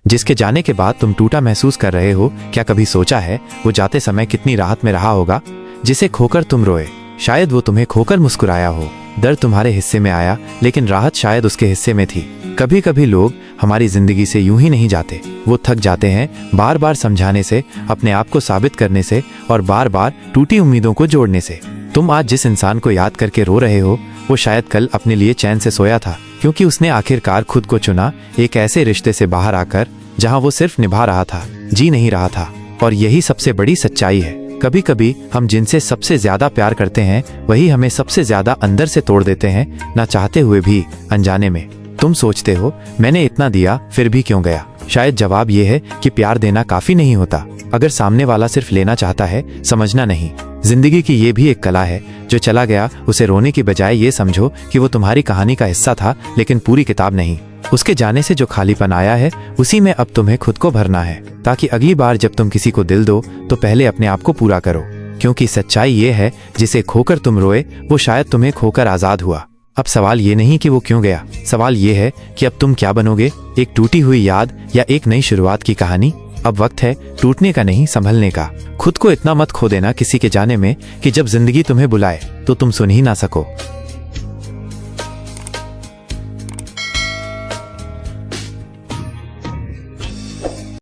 जिसके जाने के बाद तुम टूटा महसूस कर रहे हो, क्या कभी सोचा है वो जाते समय कितनी राहत में रहा होगा? जिसे खोकर तुम रोए, शायद वो तुम्हें खोकर मुस्कुराया हो। दर्द तुम्हारे हिस्से में आया, लेकिन राहत शायद उसके हिस्से में थी। कभी कभी लोग हमारी जिंदगी से यूं ही नहीं जाते, वो थक जाते हैं बार बार समझाने से, अपने आप को साबित करने से और बार बार टूटी उम्मीदों को जोड़ने से। तुम आज जिस इंसान को याद करके रो रहे हो, वो शायद कल अपने लिए चैन से सोया था, क्योंकि उसने आखिरकार खुद को चुना, एक ऐसे रिश्ते से बाहर आकर जहां वो सिर्फ निभा रहा था, जी नहीं रहा था। और यही सबसे बड़ी सच्चाई है। कभी कभी हम जिनसे सबसे ज्यादा प्यार करते हैं, वही हमें सबसे ज्यादा अंदर से तोड़ देते हैं, ना चाहते हुए भी, अनजाने में। तुम सोचते हो मैंने इतना दिया फिर भी क्यों गया? शायद जवाब ये है कि प्यार देना काफी नहीं होता, अगर सामने वाला सिर्फ लेना चाहता है, समझना नहीं। जिंदगी की ये भी एक कला है, जो चला गया उसे रोने की बजाय ये समझो कि वो तुम्हारी कहानी का हिस्सा था, लेकिन पूरी किताब नहीं। उसके जाने से जो खालीपन आया है, उसी में अब तुम्हें खुद को भरना है, ताकि अगली बार जब तुम किसी को दिल दो तो पहले अपने आप को पूरा करो। क्योंकि सच्चाई ये है, जिसे खोकर तुम रोए, वो शायद तुम्हें खोकर आजाद हुआ। अब सवाल ये नहीं कि वो क्यों गया, सवाल ये है कि अब तुम क्या बनोगे? एक टूटी हुई याद या एक नई शुरुआत की कहानी? अब वक्त है टूटने का नहीं, संभलने का। खुद को इतना मत खो देना किसी के जाने में कि जब जिंदगी तुम्हें बुलाए तो तुम सुन ही ना सको।